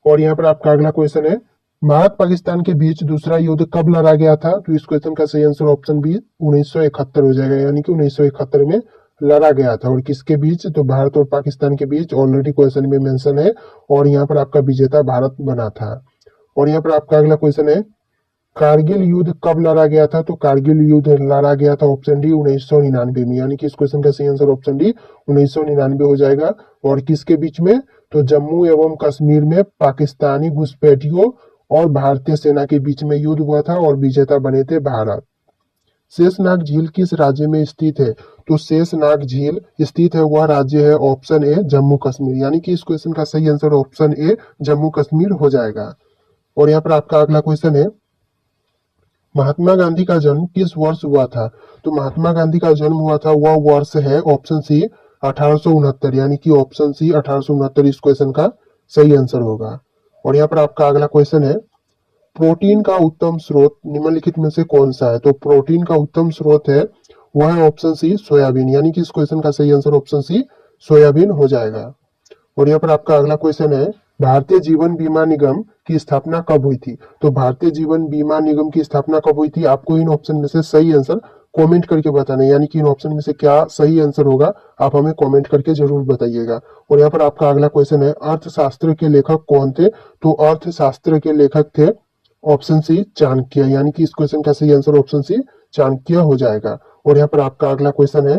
और यहाँ पर आपका अगला क्वेश्चन है, भारत पाकिस्तान के बीच दूसरा युद्ध कब लड़ा गया था, तो इस क्वेश्चन का सही आंसर ऑप्शन बी 1971 हो जाएगा, यानी कि 1971 में लड़ा गया था। और किसके बीच, तो भारत और पाकिस्तान के बीच, ऑलरेडी क्वेश्चन में मेंशन है। और यहाँ पर आपका विजेता भारत बना था। और यहाँ पर आपका अगला क्वेश्चन है, कारगिल युद्ध कब लड़ा गया था, तो कारगिल युद्ध लड़ा गया था ऑप्शन डी 1999 में, यानी कि इस क्वेश्चन का सही आंसर ऑप्शन डी 1999 हो जाएगा। और किसके बीच में, तो जम्मू एवं कश्मीर में पाकिस्तानी घुसपैठियों और भारतीय सेना के बीच में युद्ध हुआ था और विजेता बने थे भारत। शेषनाग झील किस राज्य में स्थित है, तो शेषनाग झील स्थित है वह राज्य है ऑप्शन ए जम्मू कश्मीर, यानी कि इस क्वेश्चन का सही answer option A Jammu Kashmir हो जाएगा। और यहाँ पर आपका अगला क्वेश्चन है, महात्मा गांधी का जन्म किस वर्ष हुआ था, तो महात्मा गांधी का जन्म हुआ था वह वर्ष है ऑप्शन सी 1869, यानी कि ऑप्शन सी 1869 इस क्वेश्चन का सही आंसर होगा। और यहाँ पर आपका अगला क्वेश्चन है, प्रोटीन का उत्तम स्रोत निम्नलिखित में से कौन सा है, तो प्रोटीन का उत्तम स्रोत है वह है ऑप्शन सी सोयाबीन, यानी कि इस क्वेश्चन का सही आंसर ऑप्शन सी सोयाबीन हो जाएगा। और यहाँ पर आपका अगला क्वेश्चन है, भारतीय जीवन बीमा निगम की स्थापना कब हुई थी, तो भारतीय जीवन बीमा निगम की स्थापना कब हुई थी, आपको इन ऑप्शन में से सही आंसर कमेंट करके बताना है, यानी कि इन ऑप्शन में से क्या सही आंसर होगा आप हमें कमेंट करके जरूर बताइएगा। और यहाँ पर आपका अगला क्वेश्चन है, अर्थशास्त्र के लेखक कौन थे, तो अर्थशास्त्र के लेखक थे ऑप्शन सी चाणक्य, यानी कि इस क्वेश्चन का सही आंसर ऑप्शन सी चाणक्य हो जाएगा। और यहाँ पर आपका अगला क्वेश्चन है,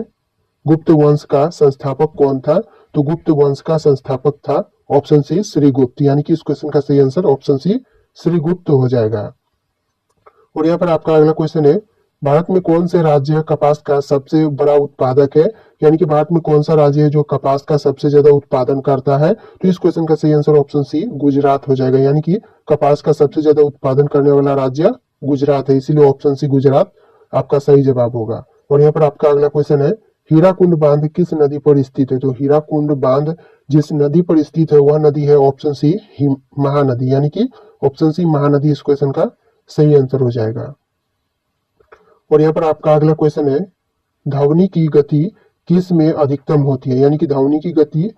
गुप्त वंश का संस्थापक कौन था, तो गुप्त वंश का संस्थापक था ऑप्शन सी श्रीगुप्त, यानी कि इस क्वेश्चन का सही आंसर ऑप्शन सी श्रीगुप्त हो जाएगा। और यहाँ पर आपका अगला क्वेश्चन है, भारत में कौन से राज्य कपास का सबसे बड़ा उत्पादक है, यानी कि भारत में कौन सा राज्य है जो कपास का सबसे ज्यादा उत्पादन करता है, तो इस क्वेश्चन का सही आंसर ऑप्शन सी गुजरात हो जाएगा, यानी कि कपास का सबसे ज्यादा उत्पादन करने वाला राज्य गुजरात है, इसीलिए ऑप्शन सी गुजरात आपका सही जवाब होगा। और यहाँ पर आपका अगला क्वेश्चन है, हीराकुंड बांध किस नदी पर स्थित है, तो हीराकुंड बांध जिस नदी पर स्थित है वह नदी है ऑप्शन सी महानदी, यानी कि ऑप्शन सी महानदी इस क्वेश्चन का सही आंसर हो जाएगा। और यहाँ पर आपका अगला क्वेश्चन है, ध्वनि की गति किस में अधिकतम होती है, यानी कि ध्वनि की गति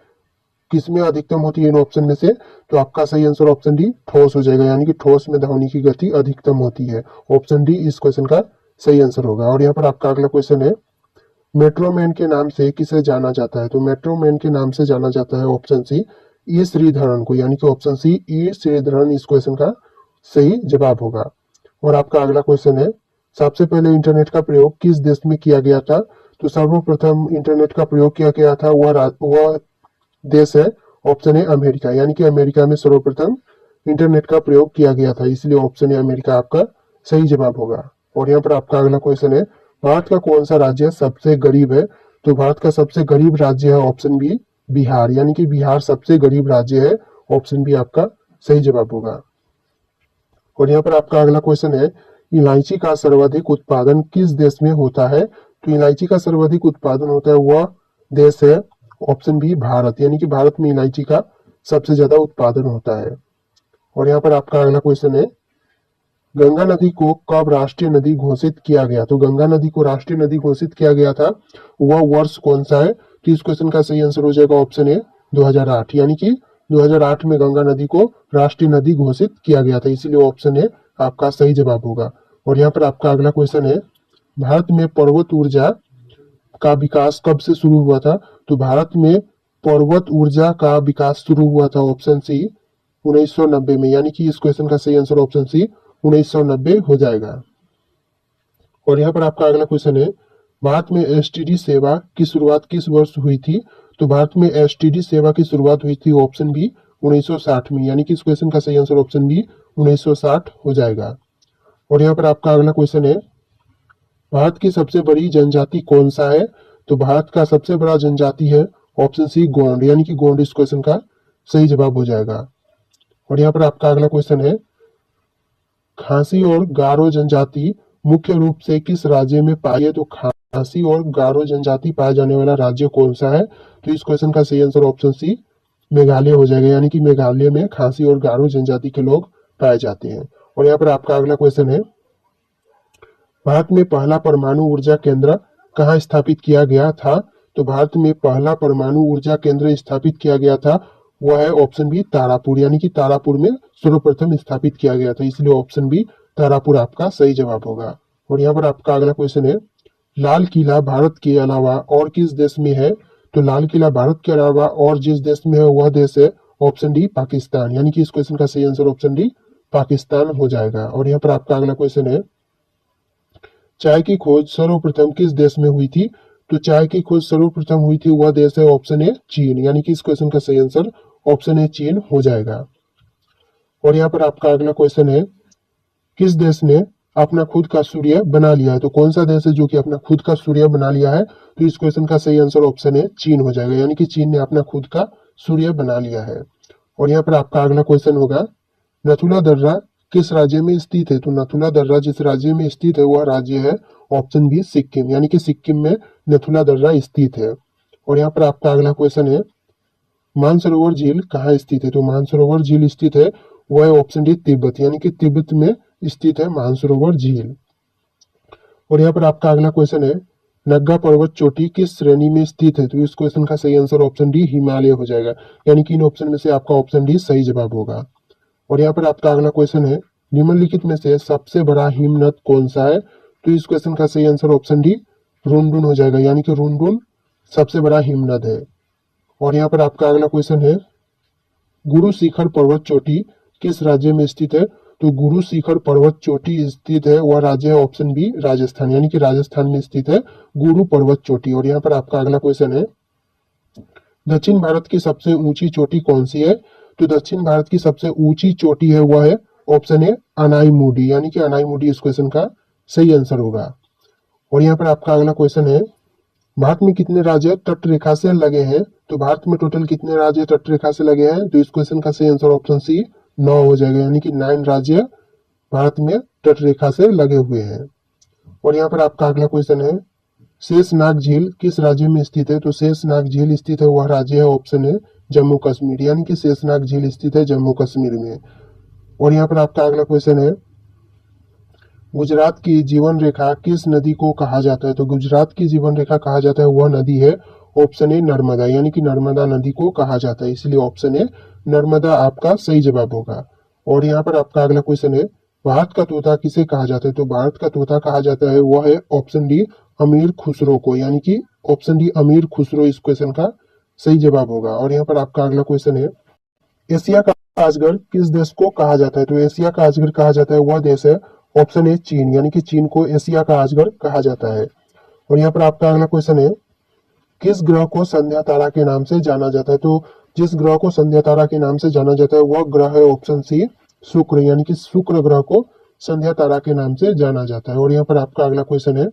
किस में अधिकतम होती है इन ऑप्शन में से, तो आपका सही आंसर ऑप्शन डी ठोस हो जाएगा, यानी कि ठोस में ध्वनि की गति अधिकतम होती है, ऑप्शन डी इस क्वेश्चन का सही आंसर होगा। और यहाँ पर आपका अगला क्वेश्चन है, मेट्रोमैन के नाम से किसे जाना जाता है, तो मेट्रोमैन के नाम से जाना जाता है ऑप्शन सी ई श्रीधरन को, यानी कि ऑप्शन सी ई श्रीधरन इस क्वेश्चन का सही जवाब होगा। और आपका अगला क्वेश्चन है, सबसे पहले इंटरनेट का प्रयोग किस देश में किया गया था, तो सर्वप्रथम इंटरनेट का प्रयोग किया गया था वह देश है ऑप्शन है अमेरिका, यानी कि अमेरिका में सर्वप्रथम इंटरनेट का प्रयोग किया गया था, इसलिए ऑप्शन है अमेरिका आपका सही जवाब होगा। और यहाँ पर आपका अगला क्वेश्चन है, भारत का कौन सा राज्य सबसे गरीब है, तो भारत का सबसे गरीब राज्य है ऑप्शन बी बिहार, यानी कि बिहार सबसे गरीब राज्य है, ऑप्शन बी आपका सही जवाब होगा। और यहाँ पर आपका अगला क्वेश्चन है, इलायची का सर्वाधिक उत्पादन किस देश में होता है? तो इलायची का सर्वाधिक उत्पादन होता है वह देश है ऑप्शन बी भारत, यानी कि भारत में इलायची का सबसे ज्यादा उत्पादन होता है। और यहाँ पर आपका अगला क्वेश्चन है, गंगा नदी को कब राष्ट्रीय नदी घोषित किया गया? तो गंगा नदी को राष्ट्रीय नदी घोषित किया गया था, वह वर्ष कौन सा है? तो इस क्वेश्चन का सही आंसर हो जाएगा ऑप्शन ए 2008, यानी कि 2008 में गंगा नदी को राष्ट्रीय नदी घोषित किया गया था, इसीलिए ऑप्शन ए आपका सही जवाब होगा। और यहाँ पर आपका अगला क्वेश्चन है, भारत में पर्वत ऊर्जा का विकास कब से शुरू हुआ था? तो भारत में पर्वत ऊर्जा का विकास शुरू हुआ था ऑप्शन सी 1990 में, यानी कि इस क्वेश्चन का सही आंसर ऑप्शन सी 1990 हो जाएगा। और यहाँ पर आपका अगला क्वेश्चन है, भारत में एसटीडी सेवा की शुरुआत किस वर्ष हुई थी? तो भारत में एसटीडी सेवा की शुरुआत हुई थी ऑप्शन बी 1960 में, यानी कि इस क्वेश्चन का सही आंसर ऑप्शन बी 1960 हो जाएगा। और यहाँ पर आपका अगला क्वेश्चन है, भारत की सबसे बड़ी जनजाति कौन सा है? तो भारत का सबसे बड़ा जनजाति है ऑप्शन सी गोंड, यानी कि गोंड इस क्वेश्चन का सही जवाब हो जाएगा। और यहाँ पर आपका अगला क्वेश्चन है, खासी और गारो जनजाति मुख्य रूप से किस राज्य में पाई है? तो खासी और गारो जनजाति पाए जाने वाला राज्य कौन सा है? तो इस क्वेश्चन का सही आंसर ऑप्शन सी मेघालय हो जाएगा, यानी कि मेघालय में खासी और गारो जनजाति के लोग पाए जाते हैं। और यहाँ पर आपका अगला क्वेश्चन है, भारत में पहला परमाणु ऊर्जा केंद्र कहाँ स्थापित किया गया था? तो भारत में पहला परमाणु ऊर्जा केंद्र स्थापित किया गया था, वह है ऑप्शन बी तारापुर, यानी कि तारापुर में सर्वप्रथम स्थापित किया गया था, इसलिए ऑप्शन बी तारापुर आपका सही जवाब होगा। और यहाँ पर आपका अगला क्वेश्चन है, लाल किला भारत के अलावा और किस देश में है? तो लाल किला भारत के अलावा और जिस देश में है वह देश है ऑप्शन डी पाकिस्तान, यानी कि इस क्वेश्चन का सही आंसर ऑप्शन डी पाकिस्तान हो जाएगा। और यहाँ पर आपका अगला क्वेश्चन है, चाय की खोज सर्वप्रथम किस देश में हुई थी? तो चाय की खोज सर्वप्रथम हुई थी वह देश है ऑप्शन ए चीन, यानी कि इस क्वेश्चन का सही आंसर ऑप्शन ए चीन हो जाएगा। और यहाँ पर आपका अगला क्वेश्चन है, किस देश ने अपना खुद का सूर्य बना लिया है? तो कौन सा देश है जो कि अपना खुद का सूर्य बना लिया है? तो इस क्वेश्चन का सही आंसर ऑप्शन है चीन हो जाएगा, यानी कि चीन ने अपना खुद का सूर्य बना लिया है। और यहाँ पर आपका अगला क्वेश्चन होगा, नथुला दर्रा किस राज्य में स्थित है? तो नथुला दर्रा जिस राज्य में स्थित है वह राज्य है ऑप्शन बी सिक्किम, यानी कि सिक्किम में नथुला दर्रा स्थित है। और यहाँ पर आपका अगला क्वेश्चन है, मानसरोवर झील कहाँ स्थित है? तो मानसरोवर झील स्थित है वह है ऑप्शन डी तिब्बत, यानी कि तिब्बत में स्थित है मानसरोवर झील। और यहाँ पर आपका अगला क्वेश्चन है, नग्गा पर्वत चोटी किस श्रेणी में स्थित है? तो इस क्वेश्चन का सही आंसर ऑप्शन डी हिमालय हो जाएगा, यानी कि इन ऑप्शन में से आपका ऑप्शन डी सही जवाब होगा। और यहाँ पर आपका अगला क्वेश्चन है, निम्नलिखित में से सबसे बड़ा हिमनद कौन सा है? तो इस क्वेश्चन का सही आंसर ऑप्शन डी रुनडुन हो जाएगा, यानी कि रुनडुन सबसे बड़ा हिमनद है। और यहाँ पर आपका अगला क्वेश्चन है, गुरु शिखर पर्वत चोटी किस राज्य में स्थित है? तो गुरु शिखर पर्वत चोटी स्थित है वह राज्य है ऑप्शन बी राजस्थान, यानी कि राजस्थान में स्थित है गुरु पर्वत चोटी। और यहाँ पर आपका अगला क्वेश्चन है, दक्षिण भारत की सबसे ऊंची चोटी कौन सी है? तो दक्षिण भारत की सबसे ऊंची चोटी है वह है ऑप्शन ए अनाईमुडी, यानी कि अनाईमुडी इस क्वेश्चन का सही आंसर होगा। और यहाँ पर आपका अगला क्वेश्चन है, भारत में कितने राज्य तट रेखा से लगे हैं? तो भारत में टोटल कितने राज्य तट रेखा से लगे हैं? तो इस क्वेश्चन का सही आंसर ऑप्शन सी 9 हो जाएगा, यानी कि 9 राज्य भारत में तट रेखा से लगे हुए हैं। और यहाँ पर आपका अगला क्वेश्चन है, शेषनाग झील किस राज्य में स्थित है? तो शेषनाग झील स्थित है वह राज्य है ऑप्शन है जम्मू कश्मीर, यानी कि शेषनाग झील स्थित है जम्मू कश्मीर में। और यहाँ पर आपका अगला क्वेश्चन है, गुजरात की जीवन रेखा किस नदी को कहा जाता है? तो गुजरात की जीवन रेखा कहा जाता है वह नदी है ऑप्शन ए नर्मदा, यानी कि नर्मदा नदी को कहा जाता है, इसलिए ऑप्शन ए नर्मदा आपका सही जवाब होगा। और यहाँ पर आपका अगला क्वेश्चन है, भारत का तोता किसे कहा जाता है? तो भारत का तोता कहा जाता है वह है ऑप्शन डी अमीर खुसरो को, यानी कि ऑप्शन डी अमीर खुसरो इस क्वेश्चन का सही जवाब होगा। और यहाँ पर आपका अगला क्वेश्चन है, एशिया का अजगर किस देश को कहा जाता है? तो एशिया का अजगर कहा जाता है वह देश है ऑप्शन ए चीन, यानी कि चीन को एशिया का अजगर कहा जाता है। और यहाँ पर आपका अगला क्वेश्चन है, किस ग्रह को संध्या तारा के नाम से जाना जाता है? तो जिस ग्रह को संध्या तारा के नाम से जाना जाता है वह ग्रह है ऑप्शन सी शुक्र, यानी कि शुक्र ग्रह को संध्या तारा के नाम से जाना जाता है। और यहाँ पर आपका अगला क्वेश्चन है,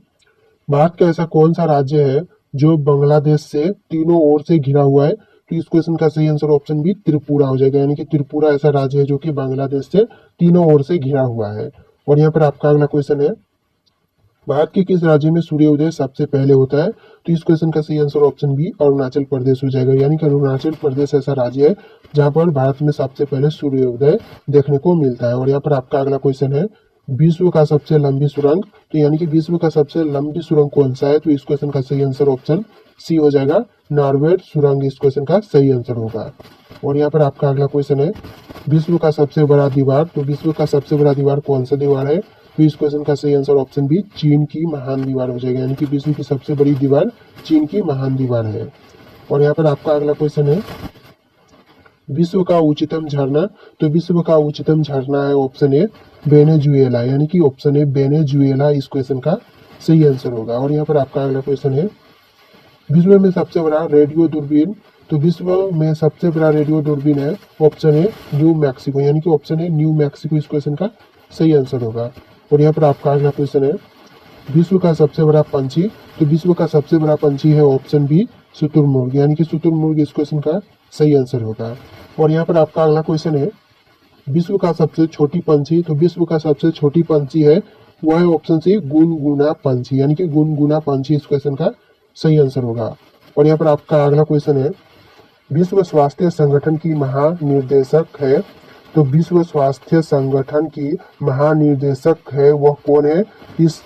भारत का ऐसा कौन सा राज्य है जो बांग्लादेश से तीनों ओर से घिरा हुआ है? तो इस क्वेश्चन का सही आंसर ऑप्शन बी त्रिपुरा हो जाएगा। यानी कि त्रिपुरा ऐसा राज्य है जो कि बांग्लादेश से तीनों ओर से घिरा हुआ है। और यहाँ पर आपका अगला क्वेश्चन है, भारत के किस राज्य में सूर्योदय सबसे पहले होता है? तो इस क्वेश्चन का सही answer option B Arunachal Pradesh हो जाएगा। यानी कि अरुणाचल प्रदेश ऐसा राज्य है जहां पर भारत में सबसे पहले सूर्योदय देखने को मिलता है। और यहाँ पर आपका अगला क्वेश्चन है, विश्व का सबसे लंबी सुरंग, तो यानी कि विश्व का सबसे लंबी सुरंग कौन सा है? तो इस क्वेश्चन का सही आंसर ऑप्शन सी हो जाएगा, नॉर्वेड सुरंग इस क्वेश्चन का सही आंसर होगा। और यहाँ पर आपका अगला क्वेश्चन है, विश्व का सबसे बड़ा दीवार, तो विश्व का सबसे बड़ा दीवार कौन सा दीवार है? तो इस क्वेश्चन का सही आंसर ऑप्शन बी चीन की महान दीवार हो जाएगा। यानी कि विश्व की सबसे बड़ी दीवार चीन की महान दीवार है। और यहाँ पर आपका अगला क्वेश्चन है, विश्व का उच्चतम झरना, तो विश्व का उच्चतम झरना है ऑप्शन ए वेनेजुएला। यानी कि ऑप्शन ए वेनेजुएला इस क्वेश्चन का सही आंसर होगा। और यहाँ पर आपका अगला क्वेश्चन है, विश्व में सबसे बड़ा रेडियो दूरबीन, तो विश्व में सबसे बड़ा रेडियो दूरबीन है ऑप्शन ए न्यू मैक्सिको। यानी कि ऑप्शन ए न्यू मैक्सिको इस क्वेश्चन का सही आंसर होगा। और यहाँ पर आपका अगला क्वेश्चन है, विश्व का सबसे बड़ा पंछी, तो विश्व का सबसे बड़ा पंछी है ऑप्शन बी शुतुरमुर्ग। यानी कि शुतुरमुर्ग इस क्वेश्चन का सही आंसर होगा। और यहाँ पर आपका अगला क्वेश्चन है, विश्व का सबसे छोटी पंछी, तो विश्व का सबसे छोटी पंछी है वह है ऑप्शन सी गुनगुना पंछी। यानी कि गुनगुना पंछी इस क्वेश्चन का सही आंसर होगा। और यहाँ पर आपका अगला क्वेश्चन है, विश्व स्वास्थ्य संगठन की महानिर्देशक है, तो विश्व स्वास्थ्य संगठन की महानिर्देशक है वह कौन है? इस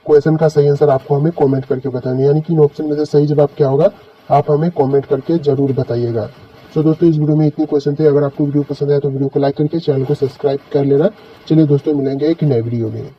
क्वेश्चन का सही आंसर आपको हमें कमेंट करके बताना है। यानी कि इन ऑप्शन में से सही जवाब क्या होगा आप हमें कमेंट करके जरूर बताइएगा। तो दोस्तों इस वीडियो में इतने क्वेश्चन थे। अगर आपको वीडियो पसंद आया तो वीडियो को लाइक करके चैनल को सब्सक्राइब कर लेना। चलिए दोस्तों मिलेंगे एक नए वीडियो में।